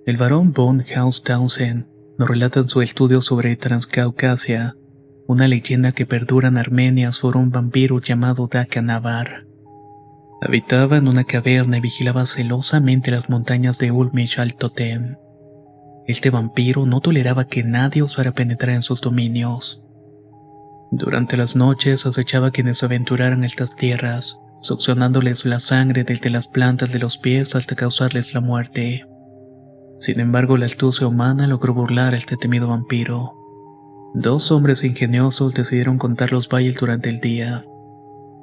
El barón von Haus-Tausen nos relata en su estudio sobre Transcaucasia, una leyenda que perdura en Armenia sobre un vampiro llamado Dakanavar. Habitaba en una caverna y vigilaba celosamente las montañas de Ulmich al Totem. Este vampiro no toleraba que nadie osara penetrar en sus dominios. Durante las noches acechaba a quienes se aventuraran a estas tierras, succionándoles la sangre desde las plantas de los pies hasta causarles la muerte. Sin embargo, la astucia humana logró burlar a este temido vampiro. Dos hombres ingeniosos decidieron contar los valles durante el día,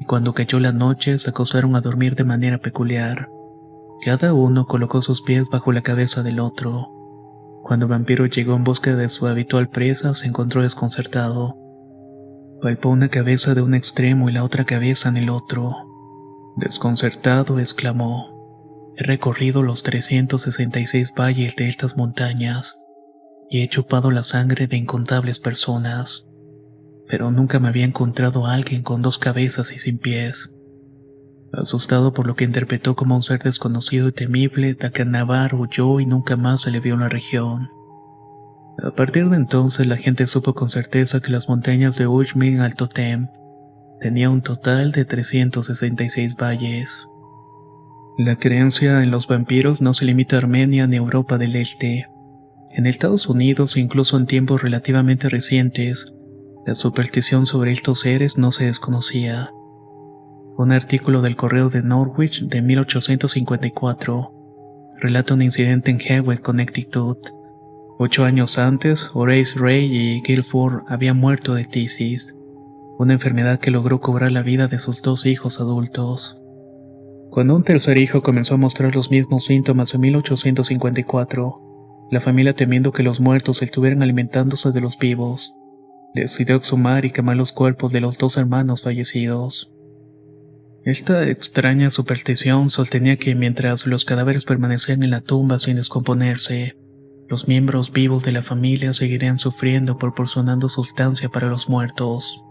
y cuando cayó la noche se acostaron a dormir de manera peculiar. Cada uno colocó sus pies bajo la cabeza del otro. Cuando el vampiro llegó en busca de su habitual presa, se encontró desconcertado. Palpó una cabeza de un extremo y la otra cabeza en el otro. Desconcertado, exclamó: "He recorrido los 366 valles de estas montañas y he chupado la sangre de incontables personas, pero nunca me había encontrado a alguien con dos cabezas y sin pies". Asustado por lo que interpretó como un ser desconocido y temible, Dakanavar huyó y nunca más se le vio en la región. A partir de entonces la gente supo con certeza que las montañas de Ulmich al Totem tenían un total de 366 valles. La creencia en los vampiros no se limita a Armenia ni Europa del Este. En Estados Unidos, incluso en tiempos relativamente recientes, la superstición sobre estos seres no se desconocía. Un artículo del Correo de Norwich de 1854 relata un incidente en Hewett, Connecticut. 8 años antes, Horace Ray y Guilford habían muerto de tisis, una enfermedad que logró cobrar la vida de sus dos hijos adultos. Cuando un tercer hijo comenzó a mostrar los mismos síntomas en 1854, la familia, temiendo que los muertos estuvieran alimentándose de los vivos, decidió exhumar y quemar los cuerpos de los dos hermanos fallecidos. Esta extraña superstición sostenía que mientras los cadáveres permanecían en la tumba sin descomponerse, los miembros vivos de la familia seguirían sufriendo proporcionando sustancia para los muertos.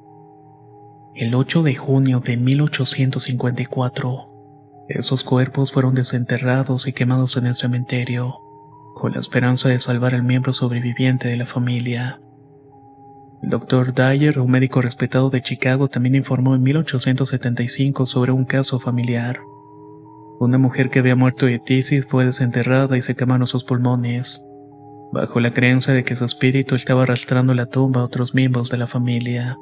El 8 de junio de 1854, esos cuerpos fueron desenterrados y quemados en el cementerio, con la esperanza de salvar al miembro sobreviviente de la familia. El Dr. Dyer, un médico respetado de Chicago, también informó en 1875 sobre un caso familiar. Una mujer que había muerto de tisis fue desenterrada y se quemaron sus pulmones, bajo la creencia de que su espíritu estaba arrastrando la tumba a otros miembros de la familia.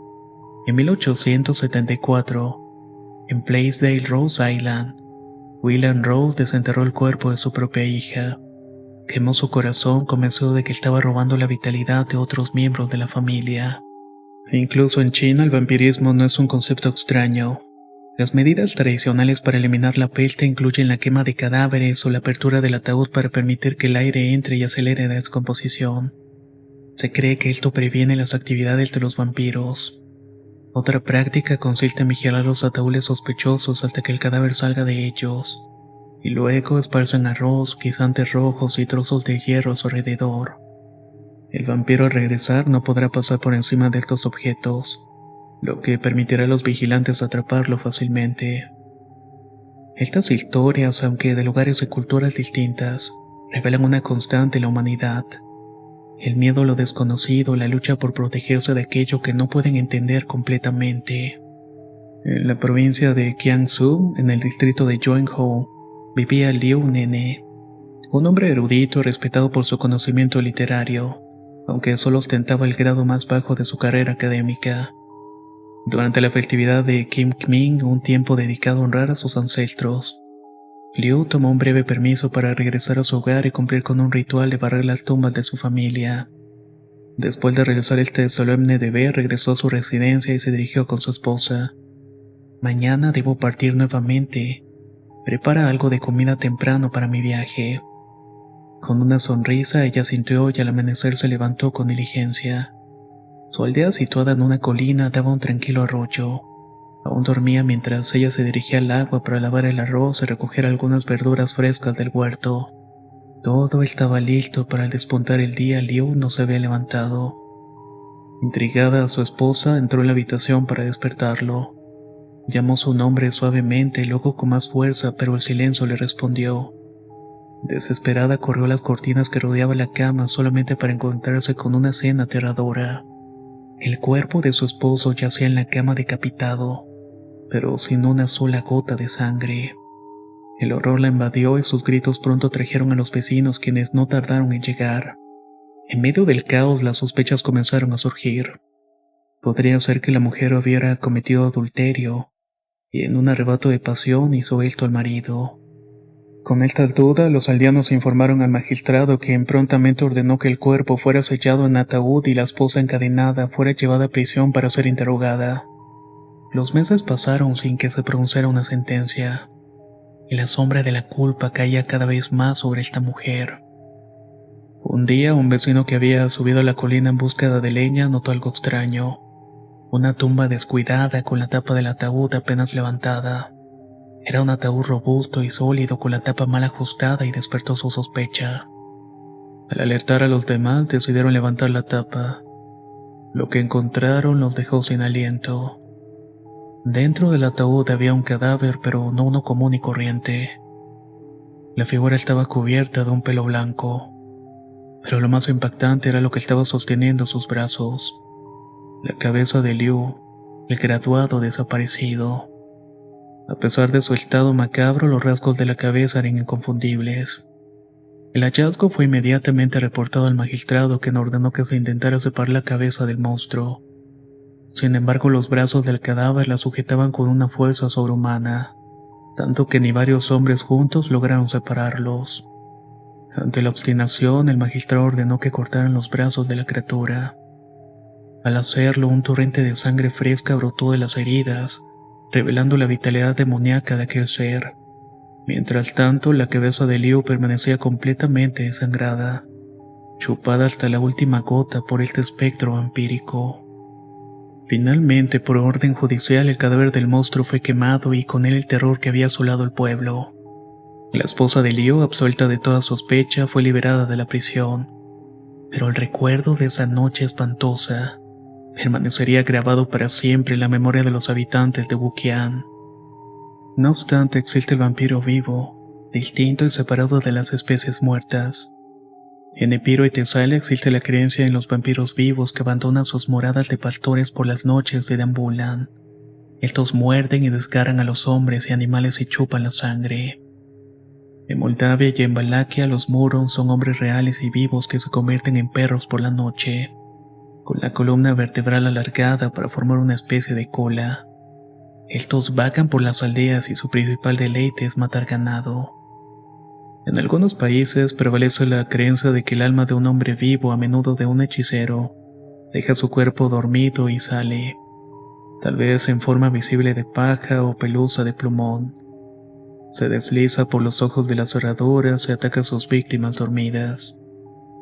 En 1874, en Plaisdale, Rhode Island, William Rose desenterró el cuerpo de su propia hija. Quemó su corazón convencido de que estaba robando la vitalidad de otros miembros de la familia. Incluso en China el vampirismo no es un concepto extraño. Las medidas tradicionales para eliminar la peste incluyen la quema de cadáveres o la apertura del ataúd para permitir que el aire entre y acelere la descomposición. Se cree que esto previene las actividades de los vampiros. Otra práctica consiste en vigilar los ataúdes sospechosos hasta que el cadáver salga de ellos, y luego esparcen arroz, guisantes rojos y trozos de hierro a su alrededor. El vampiro al regresar no podrá pasar por encima de estos objetos, lo que permitirá a los vigilantes atraparlo fácilmente. Estas historias, aunque de lugares y culturas distintas, revelan una constante en la humanidad: el miedo a lo desconocido, la lucha por protegerse de aquello que no pueden entender completamente. En la provincia de Jiangsu, en el distrito de Zhuangzhou, vivía Liu Nene, un hombre erudito respetado por su conocimiento literario, aunque solo ostentaba el grado más bajo de su carrera académica. Durante la festividad de Kim Kming, un tiempo dedicado a honrar a sus ancestros, Liu tomó un breve permiso para regresar a su hogar y cumplir con un ritual de barrer las tumbas de su familia. Después de realizar este solemne deber, regresó a su residencia y se dirigió con su esposa. «Mañana debo partir nuevamente. Prepara algo de comida temprano para mi viaje». Con una sonrisa ella sintió y al amanecer se levantó con diligencia. Su aldea, situada en una colina, daba un tranquilo arroyo. Aún dormía mientras ella se dirigía al agua para lavar el arroz y recoger algunas verduras frescas del huerto. Todo estaba listo para al despuntar el día. Liu no se había levantado. Intrigada, su esposa entró en la habitación para despertarlo. Llamó su nombre suavemente y luego con más fuerza, pero el silencio le respondió. Desesperada corrió las cortinas que rodeaban la cama solamente para encontrarse con una escena aterradora. El cuerpo de su esposo yacía en la cama decapitado, pero sin una sola gota de sangre. El horror la invadió y sus gritos pronto trajeron a los vecinos, quienes no tardaron en llegar. En medio del caos, las sospechas comenzaron a surgir. Podría ser que la mujer hubiera cometido adulterio y en un arrebato de pasión hizo esto al marido. Con esta duda, los aldeanos informaron al magistrado, quien prontamente ordenó que el cuerpo fuera sellado en ataúd y la esposa encadenada fuera llevada a prisión para ser interrogada. Los meses pasaron sin que se pronunciara una sentencia, y la sombra de la culpa caía cada vez más sobre esta mujer. Un día, un vecino que había subido a la colina en búsqueda de leña notó algo extraño. Una tumba descuidada con la tapa del ataúd apenas levantada. Era un ataúd robusto y sólido con la tapa mal ajustada y despertó su sospecha. Al alertar a los demás, decidieron levantar la tapa. Lo que encontraron los dejó sin aliento. Dentro del ataúd había un cadáver, pero no uno común y corriente. La figura estaba cubierta de un pelo blanco, pero lo más impactante era lo que estaba sosteniendo sus brazos. La cabeza de Liu, el graduado desaparecido. A pesar de su estado macabro, los rasgos de la cabeza eran inconfundibles. El hallazgo fue inmediatamente reportado al magistrado, quien ordenó que se intentara separar la cabeza del monstruo. Sin embargo, los brazos del cadáver la sujetaban con una fuerza sobrehumana, tanto que ni varios hombres juntos lograron separarlos. Ante la obstinación, el magistrado ordenó que cortaran los brazos de la criatura. Al hacerlo, un torrente de sangre fresca brotó de las heridas, revelando la vitalidad demoníaca de aquel ser. Mientras tanto, la cabeza de Liu permanecía completamente desangrada, chupada hasta la última gota por este espectro vampírico. Finalmente, por orden judicial, el cadáver del monstruo fue quemado y con él el terror que había asolado el pueblo. La esposa de Liu, absuelta de toda sospecha, fue liberada de la prisión, pero el recuerdo de esa noche espantosa permanecería grabado para siempre en la memoria de los habitantes de Wuqian. No obstante, existe el vampiro vivo, distinto y separado de las especies muertas. En Epiro y Tesalia existe la creencia en los vampiros vivos que abandonan sus moradas de pastores por las noches y deambulan. Estos muerden y desgarran a los hombres y animales y chupan la sangre. En Moldavia y en Valaquia los Murons son hombres reales y vivos que se convierten en perros por la noche, con la columna vertebral alargada para formar una especie de cola. Estos vagan por las aldeas y su principal deleite es matar ganado. En algunos países prevalece la creencia de que el alma de un hombre vivo, a menudo de un hechicero, deja su cuerpo dormido y sale, tal vez en forma visible de paja o pelusa de plumón. Se desliza por los ojos de las cerraduras y ataca a sus víctimas dormidas.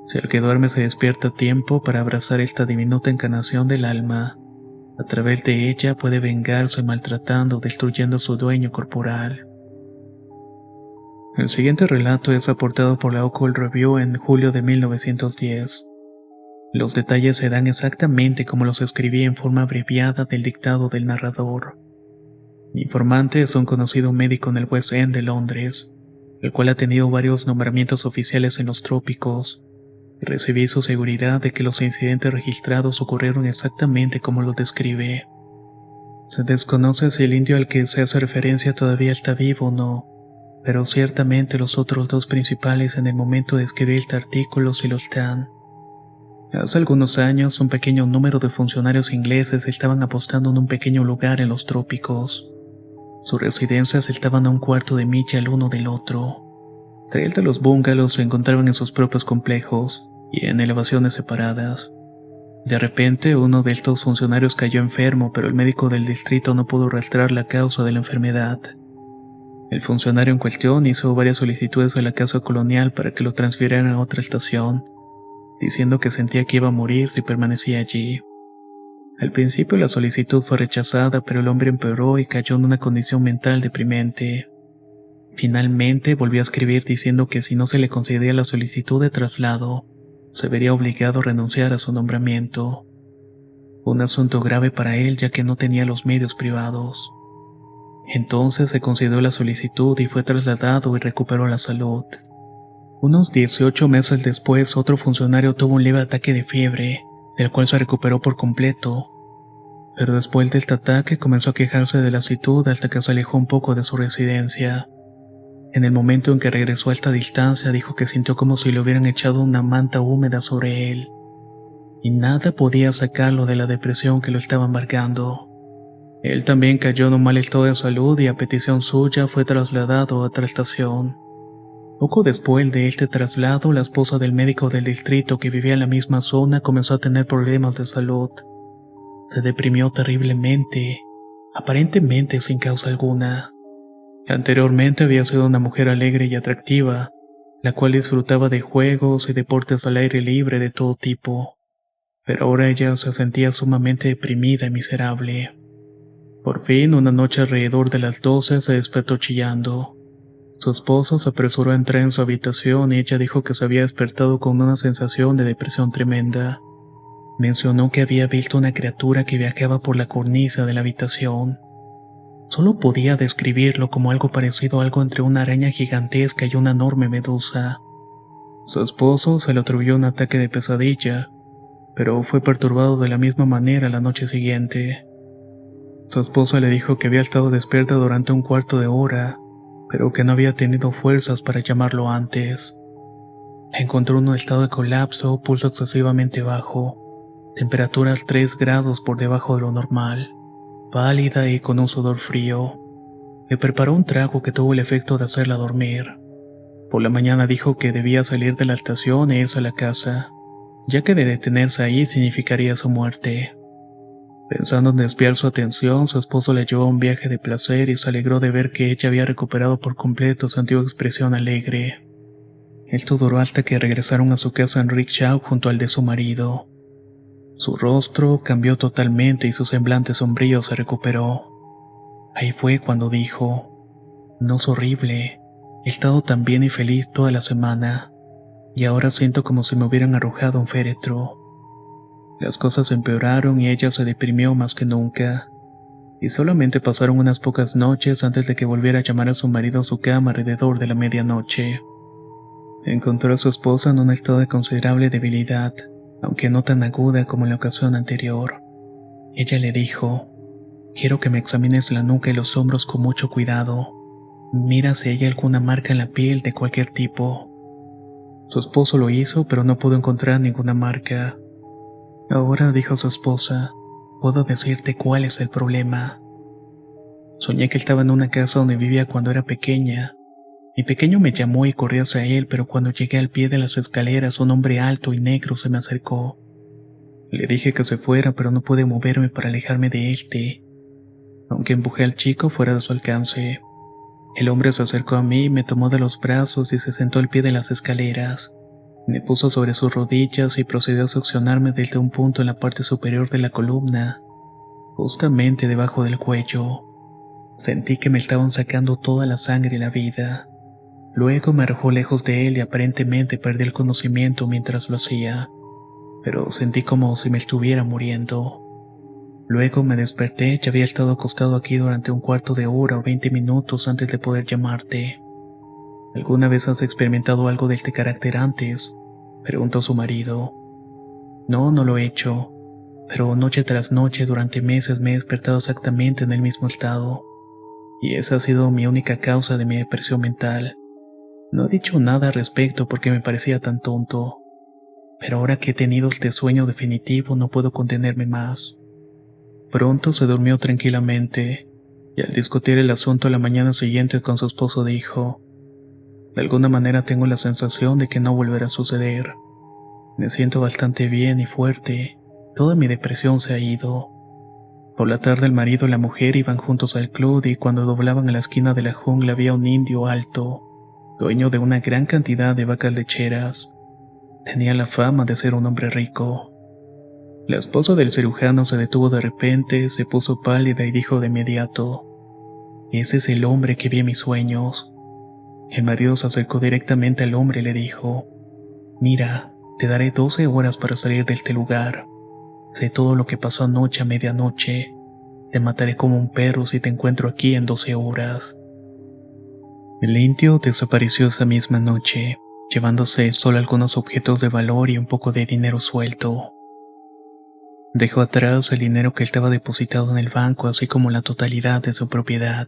Si el que duerme se despierta a tiempo para abrazar esta diminuta encarnación del alma, a través de ella puede vengarse maltratando o destruyendo a su dueño corporal. El siguiente relato es aportado por la Occult Review en julio de 1910. Los detalles se dan exactamente como los escribí en forma abreviada del dictado del narrador. Mi informante es un conocido médico en el West End de Londres, el cual ha tenido varios nombramientos oficiales en los trópicos, y recibí su seguridad de que los incidentes registrados ocurrieron exactamente como lo describe. Se desconoce si el indio al que se hace referencia todavía está vivo o no, pero ciertamente los otros dos principales en el momento de escribir este artículo sí lo están. Hace algunos años, un pequeño número de funcionarios ingleses estaban apostando en un pequeño lugar en los trópicos. Sus residencias estaban a un cuarto de milla el uno del otro. 3 de los bungalows se encontraban en sus propios complejos y en elevaciones separadas. De repente, uno de estos funcionarios cayó enfermo, pero el médico del distrito no pudo rastrear la causa de la enfermedad. El funcionario en cuestión hizo varias solicitudes a la casa colonial para que lo transfirieran a otra estación, diciendo que sentía que iba a morir si permanecía allí. Al principio la solicitud fue rechazada, pero el hombre empeoró y cayó en una condición mental deprimente. Finalmente volvió a escribir diciendo que si no se le concedía la solicitud de traslado, se vería obligado a renunciar a su nombramiento. Un asunto grave para él, ya que no tenía los medios privados. Entonces se concedió la solicitud y fue trasladado y recuperó la salud. Unos 18 meses después, otro funcionario tuvo un leve ataque de fiebre, del cual se recuperó por completo. Pero después de este ataque comenzó a quejarse de la lasitud hasta que se alejó un poco de su residencia. En el momento en que regresó a esta distancia, dijo que sintió como si le hubieran echado una manta húmeda sobre él, y nada podía sacarlo de la depresión que lo estaba embargando. Él también cayó en un mal estado de salud y a petición suya fue trasladado a otra estación. Poco después de este traslado, la esposa del médico del distrito que vivía en la misma zona comenzó a tener problemas de salud. Se deprimió terriblemente, aparentemente sin causa alguna. Anteriormente había sido una mujer alegre y atractiva, la cual disfrutaba de juegos y deportes al aire libre de todo tipo. Pero ahora ella se sentía sumamente deprimida y miserable. Por fin, una noche alrededor de las 12 se despertó chillando. Su esposo se apresuró a entrar en su habitación y ella dijo que se había despertado con una sensación de depresión tremenda. Mencionó que había visto una criatura que viajaba por la cornisa de la habitación. Solo podía describirlo como algo parecido a algo entre una araña gigantesca y una enorme medusa. Su esposo se le atribuyó un ataque de pesadilla, pero fue perturbado de la misma manera la noche siguiente. Su esposa le dijo que había estado despierta durante un cuarto de hora, pero que no había tenido fuerzas para llamarlo antes. La encontró en un estado de colapso, pulso excesivamente bajo, temperaturas 3 grados por debajo de lo normal, pálida y con un sudor frío. Le preparó un trago que tuvo el efecto de hacerla dormir. Por la mañana dijo que debía salir de la estación e irse a la casa, ya que de detenerse ahí significaría su muerte. Pensando en desviar su atención, su esposo la llevó a un viaje de placer y se alegró de ver que ella había recuperado por completo su antigua expresión alegre. Esto duró hasta que regresaron a su casa en Rickshaw junto al de su marido. Su rostro cambió totalmente y su semblante sombrío se recuperó. Ahí fue cuando dijo: "No es horrible, he estado tan bien y feliz toda la semana, y ahora siento como si me hubieran arrojado un féretro". Las cosas empeoraron y ella se deprimió más que nunca, y solamente pasaron unas pocas noches antes de que volviera a llamar a su marido a su cama alrededor de la medianoche. Encontró a su esposa en un estado de considerable debilidad, aunque no tan aguda como en la ocasión anterior. Ella le dijo: "Quiero que me examines la nuca y los hombros con mucho cuidado. Mira si hay alguna marca en la piel de cualquier tipo". Su esposo lo hizo, pero no pudo encontrar ninguna marca. "Ahora", dijo su esposa, "puedo decirte cuál es el problema. Soñé que estaba en una casa donde vivía cuando era pequeña. Mi pequeño me llamó y corrí hacia él, pero cuando llegué al pie de las escaleras, un hombre alto y negro se me acercó. Le dije que se fuera, pero no pude moverme para alejarme de él, aunque empujé al chico fuera de su alcance. El hombre se acercó a mí, me tomó de los brazos y se sentó al pie de las escaleras. Me puso sobre sus rodillas y procedió a succionarme desde un punto en la parte superior de la columna, justamente debajo del cuello. Sentí que me estaban sacando toda la sangre y la vida. Luego me arrojó lejos de él y aparentemente perdí el conocimiento mientras lo hacía, pero sentí como si me estuviera muriendo. Luego me desperté y había estado acostado aquí durante un cuarto de hora o 20 minutos antes de poder llamarte. ¿Alguna vez has experimentado algo de este carácter antes?, preguntó su marido. No, no lo he hecho, pero noche tras noche durante meses me he despertado exactamente en el mismo estado, y esa ha sido mi única causa de mi depresión mental. No he dicho nada al respecto porque me parecía tan tonto, pero ahora que he tenido este sueño definitivo no puedo contenerme más. Pronto se durmió tranquilamente, y al discutir el asunto la mañana siguiente con su esposo dijo: "De alguna manera tengo la sensación de que no volverá a suceder. Me siento bastante bien y fuerte, toda mi depresión se ha ido". Por la tarde el marido y la mujer iban juntos al club y cuando doblaban a la esquina de la jungla había un indio alto, dueño de una gran cantidad de vacas lecheras. Tenía la fama de ser un hombre rico. La esposa del cirujano se detuvo de repente, se puso pálida y dijo de inmediato: "Ese es el hombre que vi en mis sueños". El marido se acercó directamente al hombre y le dijo: "Mira, te daré 12 horas para salir de este lugar. Sé todo lo que pasó anoche a medianoche. Te mataré como un perro si te encuentro aquí en 12 horas". El indio desapareció esa misma noche, llevándose solo algunos objetos de valor y un poco de dinero suelto. Dejó atrás el dinero que estaba depositado en el banco, así como la totalidad de su propiedad,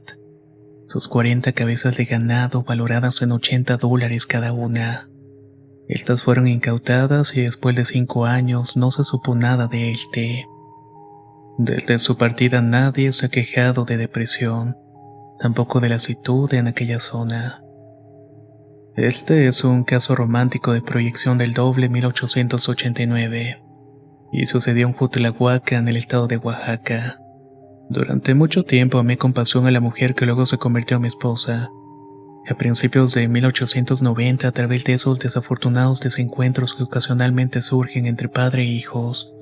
sus 40 cabezas de ganado valoradas en $80 cada una. Estas fueron incautadas y después de 5 años no se supo nada de este. Desde su partida nadie se ha quejado de depresión, tampoco de lasitud en aquella zona. Este es un caso romántico de proyección del doble 1889 y sucedió en Jutlahuaca, en el estado de Oaxaca. Durante mucho tiempo amé con pasión a la mujer que luego se convirtió en mi esposa. A principios de 1890, a través de esos desafortunados desencuentros que ocasionalmente surgen entre padre e hijos,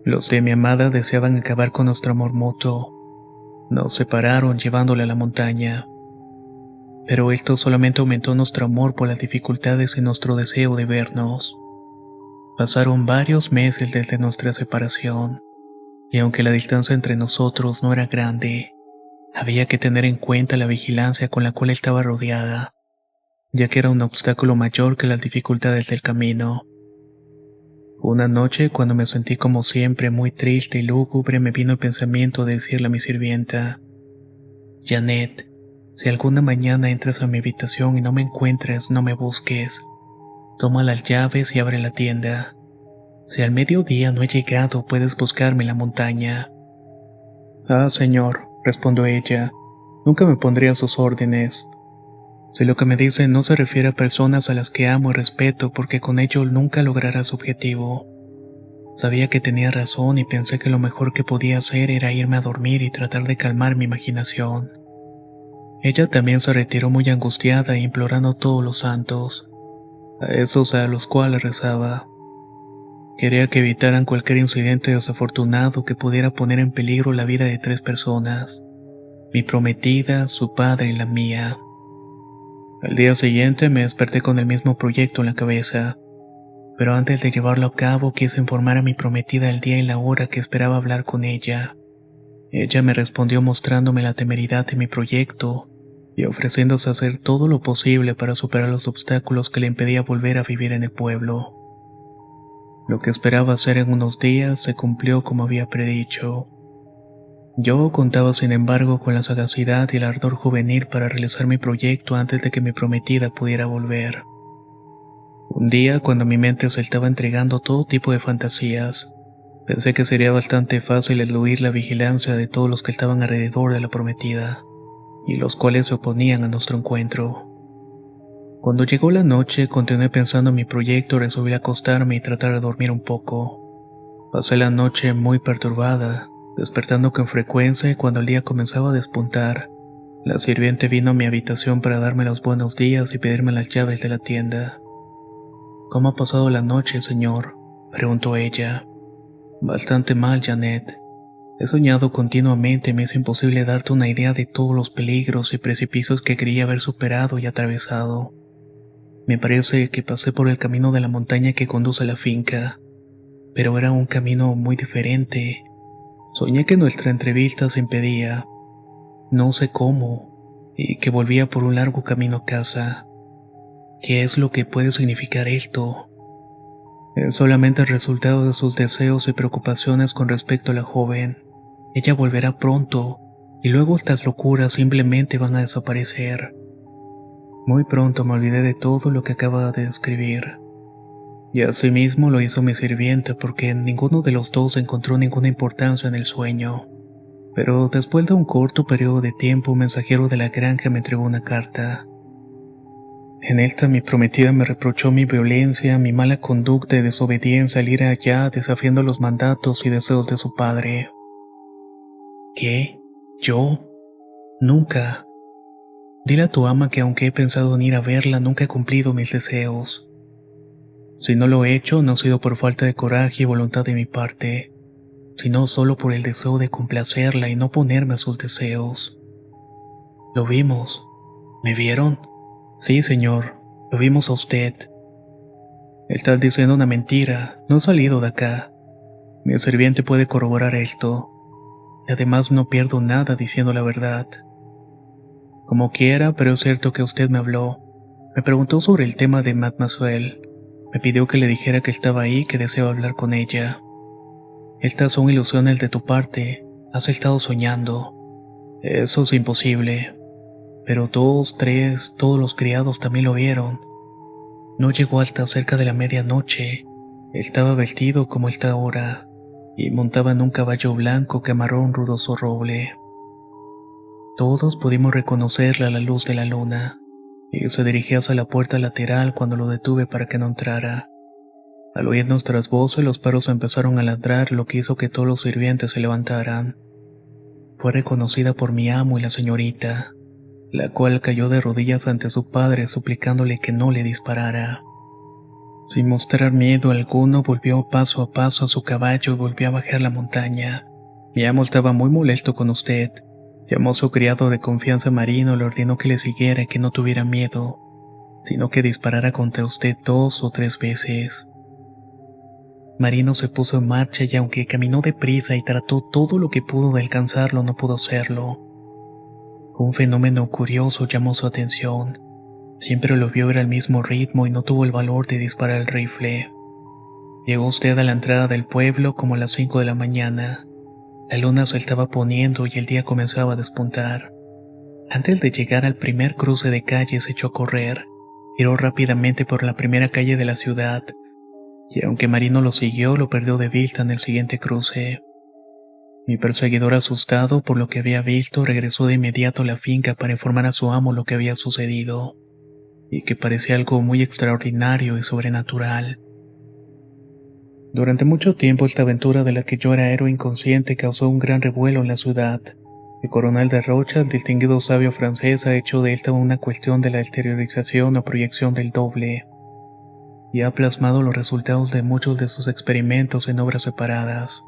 los de mi amada deseaban acabar con nuestro amor mutuo. Nos separaron llevándola a la montaña. Pero esto solamente aumentó nuestro amor por las dificultades y nuestro deseo de vernos. Pasaron varios meses desde nuestra separación, y aunque la distancia entre nosotros no era grande, había que tener en cuenta la vigilancia con la cual estaba rodeada, ya que era un obstáculo mayor que las dificultades del camino. Una noche, cuando me sentí como siempre muy triste y lúgubre, me vino el pensamiento de decirle a mi sirvienta: Janet, si alguna mañana entras a mi habitación y no me encuentres, no me busques. Toma las llaves y abre la tienda. Si al mediodía no he llegado, puedes buscarme en la montaña. Ah, señor, respondió ella, nunca me pondría a sus órdenes. Si lo que me dice no se refiere a personas a las que amo y respeto, porque con ello nunca logrará su objetivo. Sabía que tenía razón y pensé que lo mejor que podía hacer era irme a dormir y tratar de calmar mi imaginación. Ella también se retiró muy angustiada, implorando a todos los santos, a esos a los cuales rezaba. Quería que evitaran cualquier incidente desafortunado que pudiera poner en peligro la vida de 3 personas: mi prometida, su padre y la mía. Al día siguiente me desperté con el mismo proyecto en la cabeza, pero antes de llevarlo a cabo quise informar a mi prometida el día y la hora que esperaba hablar con ella. Ella me respondió mostrándome la temeridad de mi proyecto y ofreciéndose a hacer todo lo posible para superar los obstáculos que le impedía volver a vivir en el pueblo. Lo que esperaba hacer en unos días se cumplió como había predicho. Yo contaba sin embargo con la sagacidad y el ardor juvenil para realizar mi proyecto antes de que mi prometida pudiera volver. Un día, cuando mi mente se estaba entregando todo tipo de fantasías, pensé que sería bastante fácil eludir la vigilancia de todos los que estaban alrededor de la prometida, y los cuales se oponían a nuestro encuentro. Cuando llegó la noche, continué pensando en mi proyecto y resolví acostarme y tratar de dormir un poco. Pasé la noche muy perturbada, despertando con frecuencia, y cuando el día comenzaba a despuntar, la sirviente vino a mi habitación para darme los buenos días y pedirme las llaves de la tienda. ¿Cómo ha pasado la noche, señor?, preguntó ella. Bastante mal, Janet. He soñado continuamente y me es imposible darte una idea de todos los peligros y precipicios que creía haber superado y atravesado. Me parece que pasé por el camino de la montaña que conduce a la finca, pero era un camino muy diferente. Soñé que nuestra entrevista se impedía, no sé cómo, y que volvía por un largo camino a casa. ¿Qué es lo que puede significar esto? Es solamente el resultado de sus deseos y preocupaciones con respecto a la joven. Ella volverá pronto, y luego estas locuras simplemente van a desaparecer. Muy pronto me olvidé de todo lo que acababa de describir. Y asimismo lo hizo mi sirvienta, porque ninguno de los dos encontró ninguna importancia en el sueño. Pero después de un corto periodo de tiempo, un mensajero de la granja me entregó una carta. En esta mi prometida me reprochó mi violencia, mi mala conducta y desobediencia al ir allá desafiando los mandatos y deseos de su padre. ¿Qué? ¿Yo? Nunca. Dile a tu ama que aunque he pensado en ir a verla, nunca he cumplido mis deseos. Si no lo he hecho, no ha sido por falta de coraje y voluntad de mi parte, sino solo por el deseo de complacerla y no ponerme a sus deseos. Lo vimos. ¿Me vieron? Sí, señor, lo vimos a usted. Estás diciendo una mentira, no he salido de acá. Mi sirviente puede corroborar esto. Y además no pierdo nada diciendo la verdad. Como quiera, pero es cierto que usted me habló. Me preguntó sobre el tema de Mademoiselle. Me pidió que le dijera que estaba ahí y que deseaba hablar con ella. Estas son ilusiones de tu parte. Has estado soñando. Eso es imposible. Pero dos, tres, todos los criados también lo vieron. No llegó hasta cerca de la medianoche. Estaba vestido como está ahora, y montaba en un caballo blanco que amarró un rudoso roble. Todos pudimos reconocerle a la luz de la luna, y se dirigía hacia la puerta lateral cuando lo detuve para que no entrara. Al oír nuestras voces, los perros empezaron a ladrar, lo que hizo que todos los sirvientes se levantaran. Fue reconocida por mi amo y la señorita, la cual cayó de rodillas ante su padre suplicándole que no le disparara. Sin mostrar miedo alguno, volvió paso a paso a su caballo y volvió a bajar la montaña. Mi amo estaba muy molesto con usted. Llamó a su criado de confianza Marino y le ordenó que le siguiera y que no tuviera miedo, sino que disparara contra usted 2 o 3 veces. Marino se puso en marcha y aunque caminó deprisa y trató todo lo que pudo de alcanzarlo, no pudo hacerlo. Un fenómeno curioso llamó su atención. Siempre lo vio ir al mismo ritmo y no tuvo el valor de disparar el rifle. Llegó usted a la entrada del pueblo como a las 5 de la mañana. La luna se estaba poniendo y el día comenzaba a despuntar. Antes de llegar al primer cruce de calles se echó a correr. Giró rápidamente por la primera calle de la ciudad, y aunque Marino lo siguió, lo perdió de vista en el siguiente cruce. Mi perseguidor, asustado por lo que había visto, regresó de inmediato a la finca para informar a su amo lo que había sucedido, y que parecía algo muy extraordinario y sobrenatural. Durante mucho tiempo esta aventura de la que yo era héroe inconsciente causó un gran revuelo en la ciudad. El coronel de Rocha, el distinguido sabio francés, ha hecho de esta una cuestión de la exteriorización o proyección del doble, y ha plasmado los resultados de muchos de sus experimentos en obras separadas.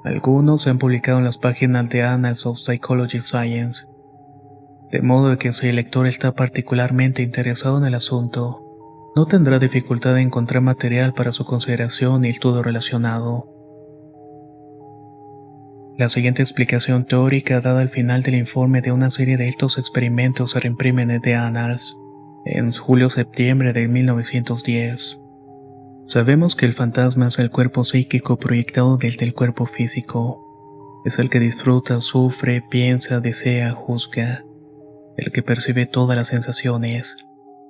Algunos se han publicado en las páginas de Annals of Psychology Science, de modo que si el lector está particularmente interesado en el asunto, no tendrá dificultad en encontrar material para su consideración y estudio relacionado. La siguiente explicación teórica dada al final del informe de una serie de estos experimentos se reimprime en The Annals en julio-septiembre de 1910. Sabemos que el fantasma es el cuerpo psíquico proyectado desde el cuerpo físico. Es el que disfruta, sufre, piensa, desea, juzga. El que percibe todas las sensaciones.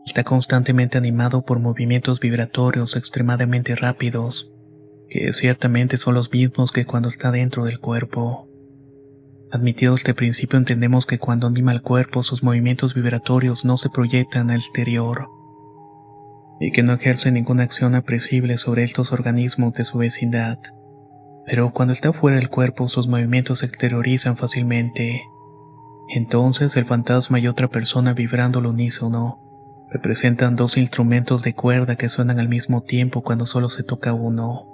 Está constantemente animado por movimientos vibratorios extremadamente rápidos, que ciertamente son los mismos que cuando está dentro del cuerpo. Admitido este principio, entendemos que cuando anima el cuerpo, sus movimientos vibratorios no se proyectan al exterior, y que no ejerce ninguna acción apreciable sobre estos organismos de su vecindad. Pero cuando está fuera del cuerpo, sus movimientos se exteriorizan fácilmente. Entonces el fantasma y otra persona vibrando al unísono representan dos instrumentos de cuerda que suenan al mismo tiempo cuando solo se toca uno.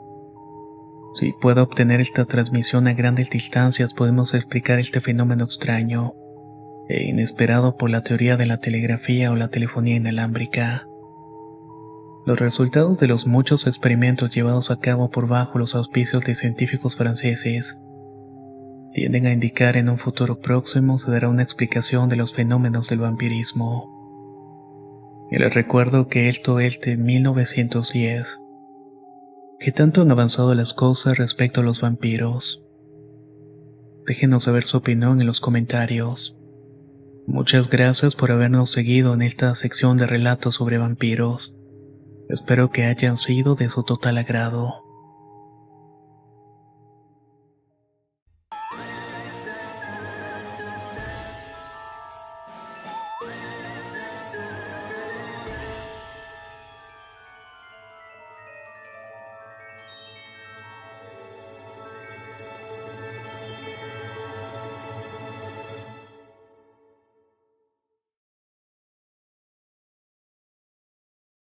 Si puedo obtener esta transmisión a grandes distancias, podemos explicar este fenómeno extraño e inesperado por la teoría de la telegrafía o la telefonía inalámbrica. Los resultados de los muchos experimentos llevados a cabo por bajo los auspicios de científicos franceses tienden a indicar en un futuro próximo se dará una explicación de los fenómenos del vampirismo. Y les recuerdo que esto es de 1910. ¿Qué tanto han avanzado las cosas respecto a los vampiros? Déjenos saber su opinión en los comentarios. Muchas gracias por habernos seguido en esta sección de relatos sobre vampiros. Espero que hayan sido de su total agrado.